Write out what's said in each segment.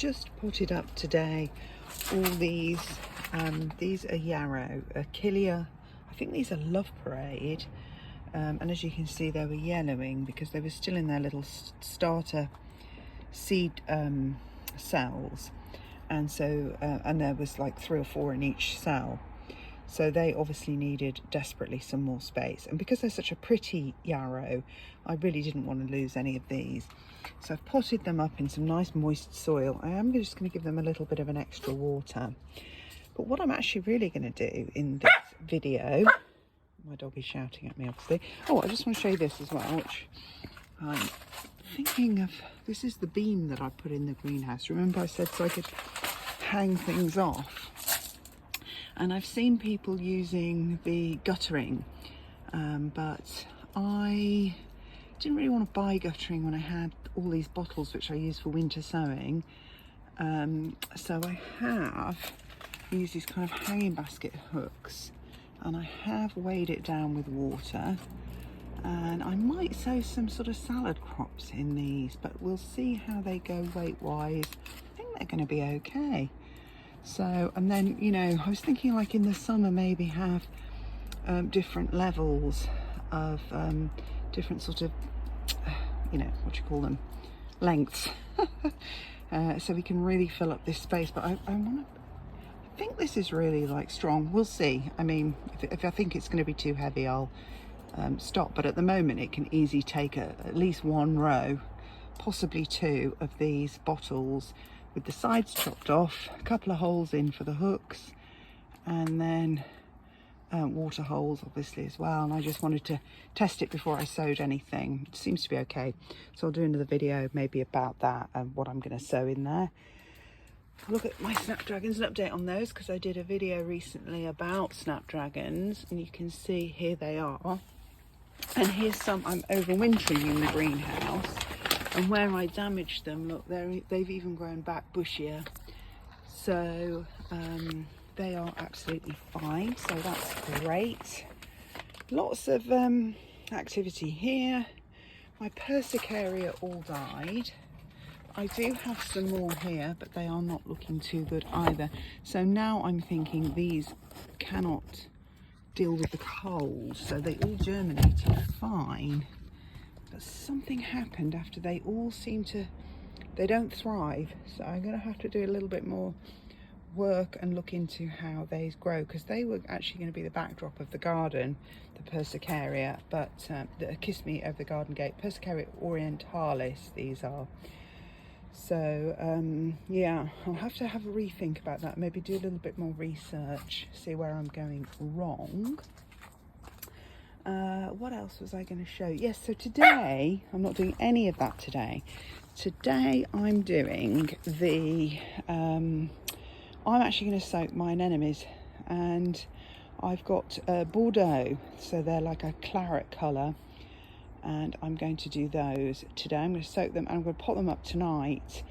just potted up today all these are yarrow, Achillea. I think these are Love Parade, and as you can see they were yellowing because they were still in their little starter seed cells, and so and there was like 3 or 4 in each cell, so they obviously needed desperately some more space. And because they're such a pretty yarrow, I really didn't want to lose any of these. So I've potted them up in some nice moist soil. I am just going to give them a little bit of an extra water. But what I'm actually really going to do in this video, my dog is shouting at me obviously. Oh, I just want to show you this as well, which I'm thinking of. This is the beam that I put in the greenhouse. Remember I said so I could hang things off? And I've seen people using the guttering, but I didn't really want to buy guttering when I had all these bottles which I use for winter sowing. So I have used these kind of hanging basket hooks, and I have weighed it down with water, and I might sow some sort of salad crops in these, but we'll see how they go weight wise. I think they're going to be okay. So, and then, you know, I was thinking like in the summer maybe have different levels of different sort of, you know, what do you call them, lengths, so we can really fill up this space. But I think this is really like strong. We'll see. I mean, if I think it's going to be too heavy, I'll stop. But at the moment it can easily take at least 1 row, possibly 2 of these bottles with the sides chopped off, a couple of holes in for the hooks, and then water holes obviously as well. And I just wanted to test it before I sowed anything. It seems to be okay, so I'll do another video maybe about that and what I'm going to sow in there. Look at my snapdragons, an update on those, because I did a video recently about snapdragons, and you can see here they are. And here's some I'm overwintering in the greenhouse, and where I damaged them, look, they've even grown back bushier. So they are absolutely fine, so that's great. Lots of activity here. My persicaria all died. I do have some more here, but they are not looking too good either. So now I'm thinking these cannot deal with the cold, so they all germinated fine. But something happened after they all seem to, they don't thrive. So I'm going to have to do a little bit more work and look into how they grow, because they were actually going to be the backdrop of the garden, the persicaria, but the kiss me over the garden gate, Persicaria orientalis these are. So yeah, I'll have to have a rethink about that, maybe do a little bit more research, see where I'm going wrong. What else was I going to show? Yes, so today I'm not doing any of that today. Today I'm doing the I'm actually going to soak my anemones, and I've got Bordeaux, so they're like a claret colour, and I'm going to do those today. I'm going to soak them and I'm going to pot them up tonight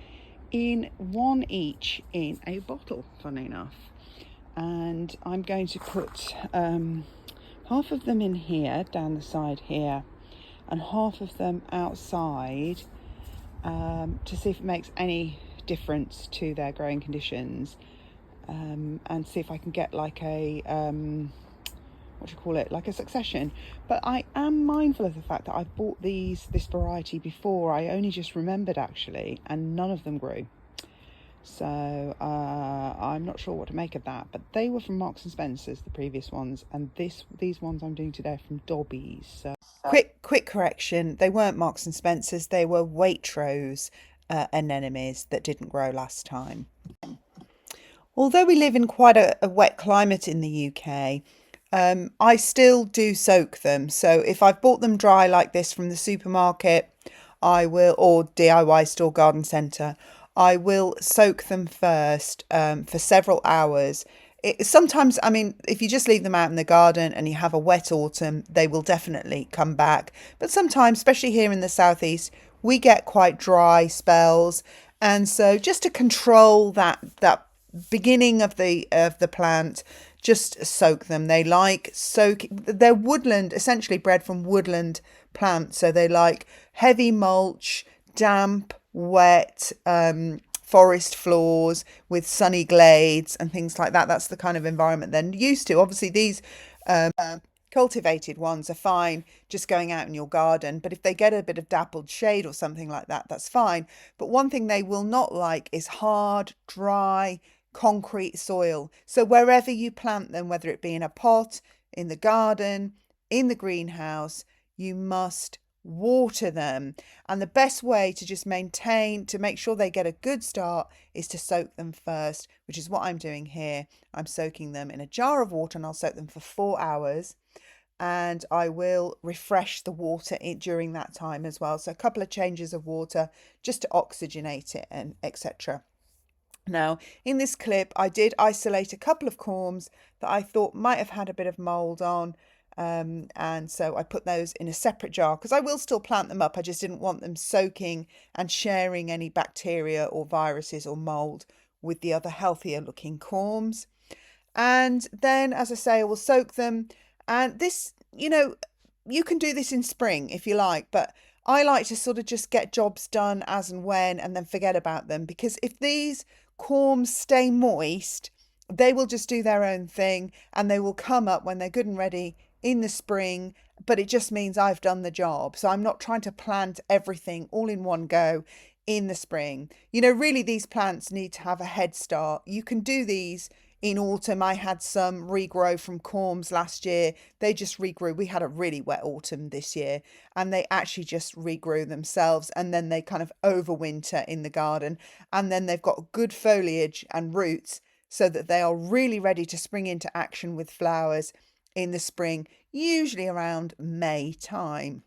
in 1 each in a bottle, funnily enough. And I'm going to put half of them in here, down the side here, and half of them outside to see if it makes any difference to their growing conditions, and see if I can get like a what do you call it, like a succession. But I am mindful of the fact that I've bought this variety before. I only just remembered actually, and none of them grew. So I'm not sure what to make of that, but they were from Marks and Spencer's, the previous ones, and these ones I'm doing today are from Dobby's. So quick correction, they weren't Marks and Spencer's, they were Waitrose anemones that didn't grow last time. Although we live in quite a wet climate in the UK, I still do soak them. So if I've bought them dry like this from the supermarket, I will, or DIY store garden centre, I will soak them first for several hours. Sometimes, I mean, if you just leave them out in the garden and you have a wet autumn, they will definitely come back. But sometimes, especially here in the southeast, we get quite dry spells. And so just to control that beginning of the plant, just soak them. They like they're woodland, essentially bred from woodland plants, so they like heavy mulch, damp, wet, forest floors with sunny glades and things like that. That's the kind of environment they're used to. Obviously, these cultivated ones are fine just going out in your garden, but if they get a bit of dappled shade or something like that, that's fine. But one thing they will not like is hard, dry, concrete soil. So wherever you plant them, whether it be in a pot, in the garden, in the greenhouse, you must water them. And the best way to just maintain, to make sure they get a good start, is to soak them first, which is what I'm doing here. I'm soaking them in a jar of water, and I'll soak them for 4 hours, and I will refresh the water during that time as well. So a couple of changes of water just to oxygenate it and etc. Now, in this clip, I did isolate a couple of corms that I thought might have had a bit of mould on. And so I put those in a separate jar because I will still plant them up. I just didn't want them soaking and sharing any bacteria or viruses or mould with the other healthier looking corms. And then, as I say, I will soak them. And this, you can do this in spring if you like, but I like to sort of just get jobs done as and when and then forget about them, because if these corms stay moist, they will just do their own thing and they will come up when they're good and ready in the spring, but it just means I've done the job. So I'm not trying to plant everything all in one go in the spring. Really these plants need to have a head start. You can do these in autumn. I had some regrow from corms last year. They just regrew. We had a really wet autumn this year and they actually just regrew themselves, and then they kind of overwinter in the garden, and then they've got good foliage and roots so that they are really ready to spring into action with flowers in the spring, usually around May time.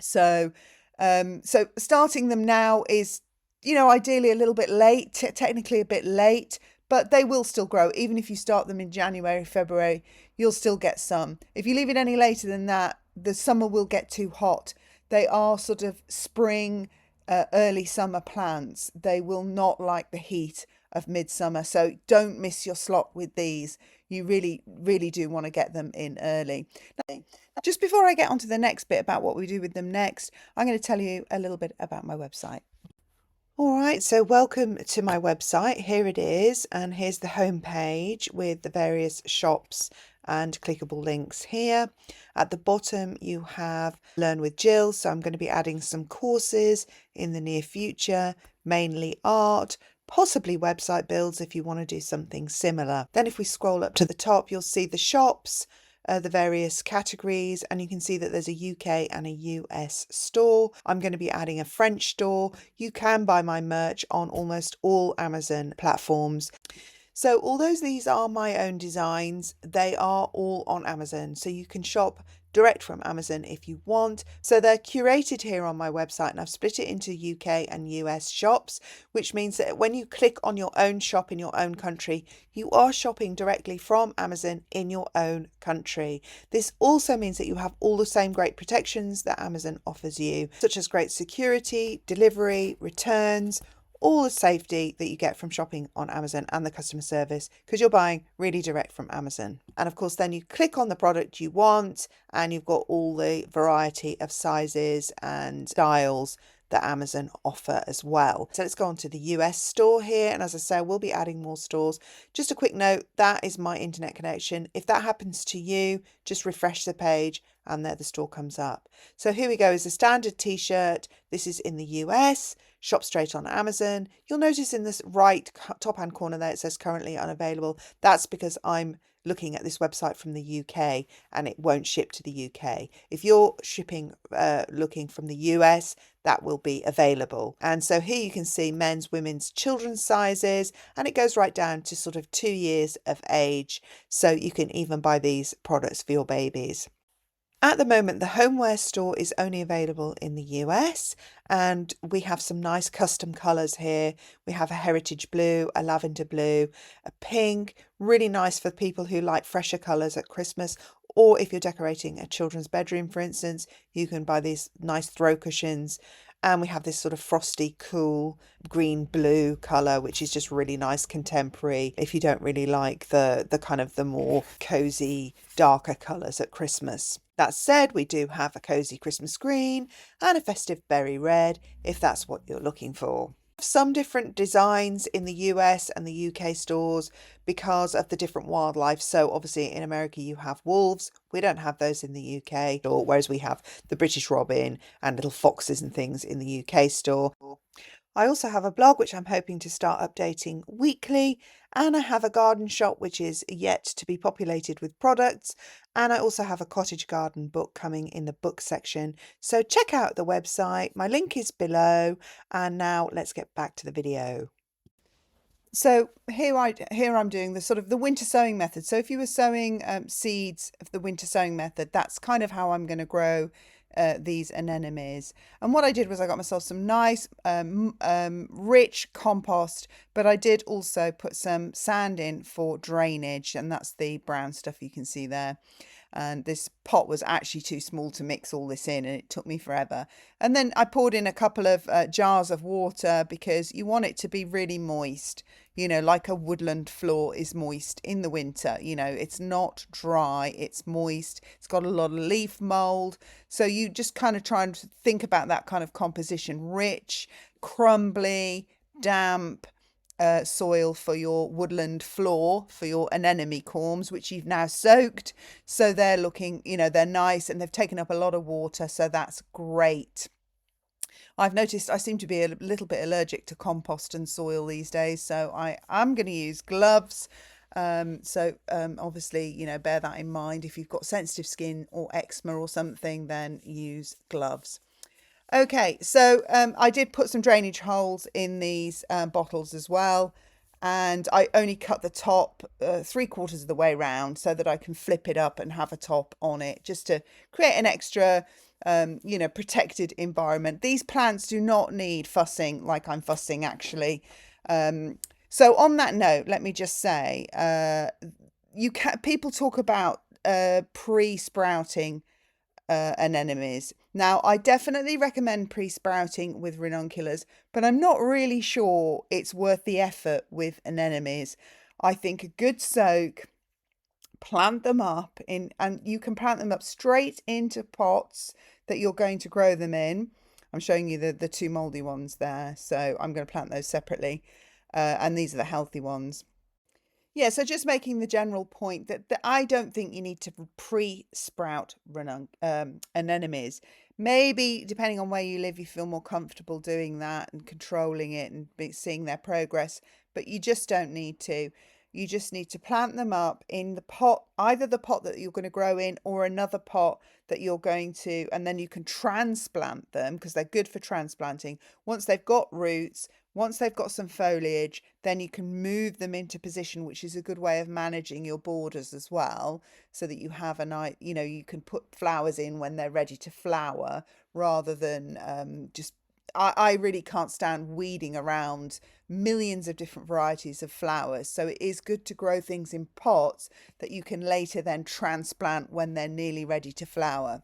So starting them now is, ideally a little bit late, technically a bit late, but they will still grow. Even if you start them in January, February, you'll still get some. If you leave it any later than that, the summer will get too hot. They are sort of spring, early summer plants. They will not like the heat of midsummer. So don't miss your slot with these. You really, really do want to get them in early. Now, just before I get on to the next bit about what we do with them next, I'm going to tell you a little bit about my website. All right, so welcome to my website. Here it is, and here's the home page with the various shops and clickable links here. At the bottom you have Learn with Jill, so I'm going to be adding some courses in the near future, mainly art, possibly website builds if you want to do something similar. Then if we scroll up to the top, you'll see the shops, the various categories, and you can see that there's a UK and a US store. I'm going to be adding a French store. You can buy my merch on almost all Amazon platforms. So although these are my own designs, they are all on Amazon. So you can shop direct from Amazon if you want. So they're curated here on my website, and I've split it into UK and US shops, which means that when you click on your own shop in your own country, you are shopping directly from Amazon in your own country. This also means that you have all the same great protections that Amazon offers you, such as great security, delivery, returns, all the safety that you get from shopping on Amazon, and the customer service, because you're buying really direct from Amazon. And of course, then you click on the product you want and you've got all the variety of sizes and styles that Amazon offer as well. So let's go on to the US store here. And as I say, we'll be adding more stores. Just a quick note, that is my internet connection. If that happens to you, just refresh the page and there the store comes up. So here we go, is a standard t-shirt. This is in the US. Shop straight on Amazon. You'll notice in this right top hand corner there it says currently unavailable. That's because I'm looking at this website from the UK and it won't ship to the UK. If you're shipping looking from the US, that will be available. And so here you can see men's, women's, children's sizes, and it goes right down to sort of 2 years of age. So you can even buy these products for your babies. At the moment, the homeware store is only available in the US, and we have some nice custom colours here. We have a heritage blue, a lavender blue, a pink, really nice for people who like fresher colours at Christmas, or if you're decorating a children's bedroom, for instance, you can buy these nice throw cushions. And we have this sort of frosty, cool green blue colour, which is just really nice contemporary if you don't really like the kind of the more cosy, darker colours at Christmas. That said, we do have a cosy Christmas green and a festive berry red if that's what you're looking for. Some different designs in the US and the UK stores because of the different wildlife. So obviously in America you have wolves. We don't have those in the UK, or whereas we have the British robin and little foxes and things in the UK store. I also have a blog which I'm hoping to start updating weekly, and I have a garden shop which is yet to be populated with products, and I also have a cottage garden book coming in the book section. So check out the website. My link is below, and now let's get back to the video. So here I'm doing the sort of the winter sowing method. So if you were sowing seeds of the winter sowing method, that's kind of how I'm going to grow these anemones. And what I did was I got myself some nice rich compost, but I did also put some sand in for drainage, and that's the brown stuff you can see there. And this pot was actually too small to mix all this in, and it took me forever. And then I poured in a couple of jars of water because you want it to be really moist, you know, like a woodland floor is moist in the winter. You know, it's not dry, it's moist, it's got a lot of leaf mold. So you just kind of try and think about that kind of composition: rich, crumbly, damp, soil for your woodland floor, for your anemone corms, which you've now soaked. So they're looking, you know, they're nice and they've taken up a lot of water. So that's great. I've noticed I seem to be a little bit allergic to compost and soil these days. So I am going to use gloves. Obviously, you know, bear that in mind. If you've got sensitive skin or eczema or something, then use gloves. Okay, so I did put some drainage holes in these bottles as well, and I only cut the top 3/4 of the way round so that I can flip it up and have a top on it, just to create an extra, you know, protected environment. These plants do not need fussing like I'm fussing actually. So on that note, let me just say, people talk about pre-sprouting anemones. Now, I definitely recommend pre-sprouting with ranunculus, but I'm not really sure it's worth the effort with anemones. I think a good soak, plant them up in, and you can plant them up straight into pots that you're going to grow them in. I'm showing you the two mouldy ones there, so I'm going to plant those separately, and these are the healthy ones. Yeah, so just making the general point that I don't think you need to pre-sprout anemones. Maybe depending on where you live, you feel more comfortable doing that and controlling it and seeing their progress, but you just don't need to. You just need to plant them up in the pot, either the pot that you're going to grow in or another pot that you're going to, and then you can transplant them because they're good for transplanting. Once they've got roots, once they've got some foliage, then you can move them into position, which is a good way of managing your borders as well, so that you have a nice, you know, you can put flowers in when they're ready to flower rather than just. I really can't stand weeding around millions of different varieties of flowers. So it is good to grow things in pots that you can later then transplant when they're nearly ready to flower.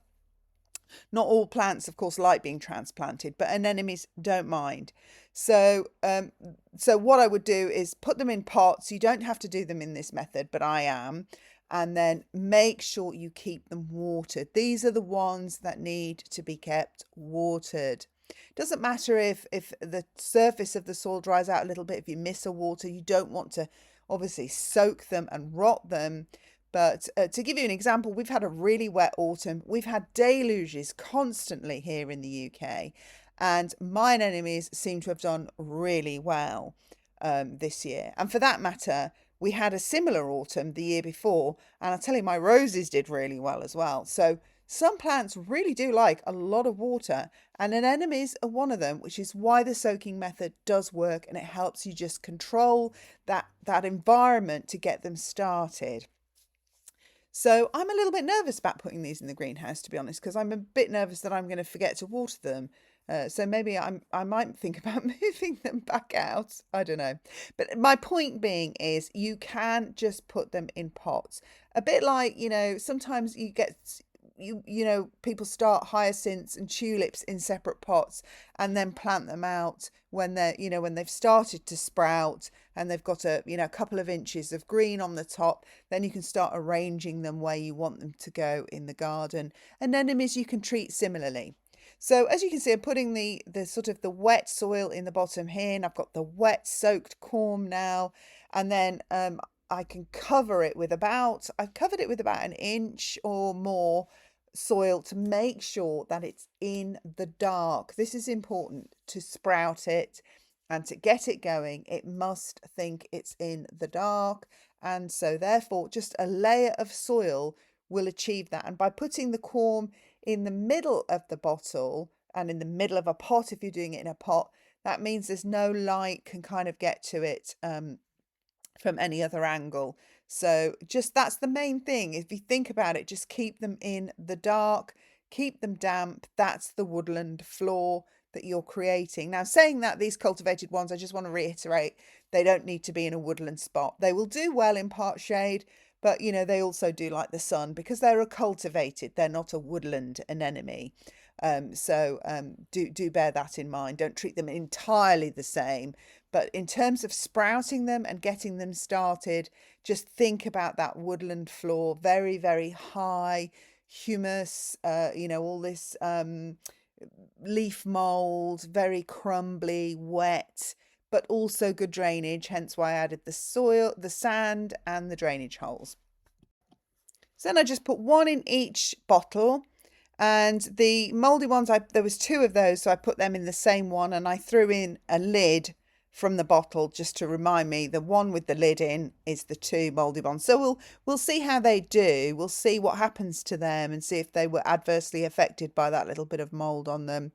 Not all plants, of course, like being transplanted, but anemones don't mind. So what I would do is put them in pots. You don't have to do them in this method, but I am. And then make sure you keep them watered. These are the ones that need to be kept watered. Doesn't matter if the surface of the soil dries out a little bit, if you miss a water, you don't want to obviously soak them and rot them. But to give you an example, we've had a really wet autumn. We've had deluges constantly here in the UK, and my anemones seem to have done really well this year. And for that matter, we had a similar autumn the year before, and I tell you, my roses did really well as well. So some plants really do like a lot of water, and anemones are one of them, which is why the soaking method does work, and it helps you just control that environment to get them started. So I'm a little bit nervous about putting these in the greenhouse, to be honest, because I'm a bit nervous that I'm going to forget to water them. So maybe I might think about moving them back out. I don't know. But my point being is you can just put them in pots. A bit like, you know, sometimes you get you know, people start hyacinths and tulips in separate pots and then plant them out when they're, you know, when they've started to sprout and they've got a, you know, a couple of inches of green on the top. Then you can start arranging them where you want them to go in the garden. Anemones you can treat similarly. So as you can see, I'm putting the sort of the wet soil in the bottom here, and I've got the wet soaked corm now, and then I can cover it with I've covered it with about 1 inch or more soil to make sure that it's in the dark. This is important to sprout it and to get it going. It must think it's in the dark, and so therefore just a layer of soil will achieve that. And by putting the corm in the middle of the bottle and in the middle of a pot, if you're doing it in a pot, that means there's no light can kind of get to it from any other angle. So just that's the main thing. If you think about it, just keep them in the dark, keep them damp. That's the woodland floor that you're creating. Now, saying that, these cultivated ones, I just want to reiterate, they don't need to be in a woodland spot. They will do well in part shade, but you know, they also do like the sun because they're a cultivated, they're not a woodland anemone. Do bear that in mind. Don't treat them entirely the same. But in terms of sprouting them and getting them started, just think about that woodland floor, very, very high humus, you know, all this leaf mold, very crumbly, wet, but also good drainage, hence why I added the soil, the sand and the drainage holes. So then I just put one in each bottle, and the mouldy ones, there was 2 of those, so I put them in the same one, and I threw in a lid from the bottle just to remind me the one with the lid in is the 2 mouldy ones. So we'll see how they do. We'll see what happens to them and see if they were adversely affected by that little bit of mould on them.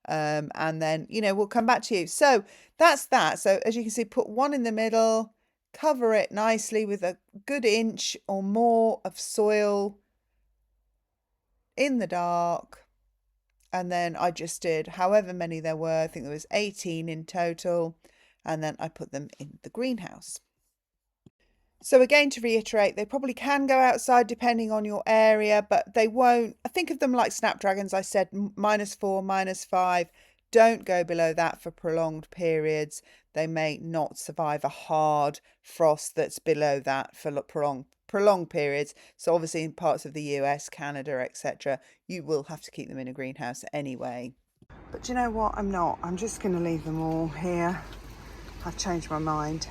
And then, you know, we'll come back to you. So that's that. So as you can see, put one in the middle, cover it nicely with a good inch or more of soil in the dark. And then I just did however many there were. I think there was 18 in total. And then I put them in the greenhouse. So again, to reiterate, they probably can go outside depending on your area, but they won't. I think of them like snapdragons. I said -4, -5. Don't go below that for prolonged periods. They may not survive a hard frost that's below that for prolonged periods. So obviously in parts of the US, Canada, etc., you will have to keep them in a greenhouse anyway. But do you know what? I'm just going to leave them all here. I've changed my mind.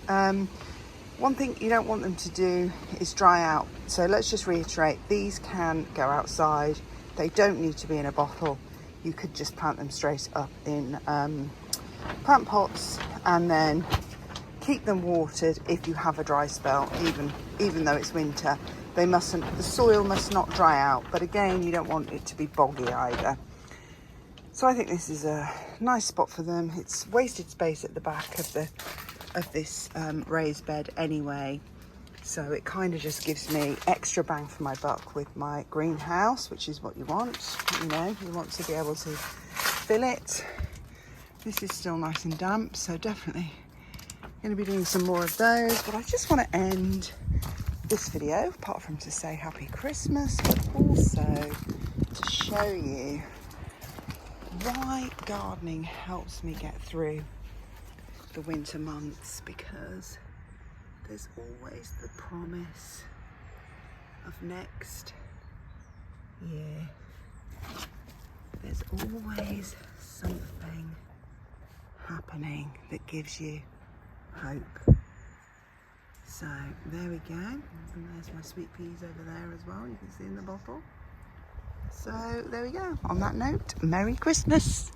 One thing you don't want them to do is dry out. So let's just reiterate, these can go outside. They don't need to be in a bottle. You could just plant them straight up in plant pots and then keep them watered if you have a dry spell, even though it's winter. The soil must not dry out, but again, you don't want it to be boggy either. So I think this is a nice spot for them. It's wasted space at the back of this raised bed anyway. So it kind of just gives me extra bang for my buck with my greenhouse, which is what you want. You know, you want to be able to fill it. This is still nice and damp, so definitely going to be doing some more of those. But I just want to end this video, apart from to say Happy Christmas, but also to show you why gardening helps me get through the winter months, because there's always the promise of next year. There's always something happening that gives you hope. So there we go, and there's my sweet peas over there as well, you can see in the bottle. So there we go. On that note, Merry Christmas.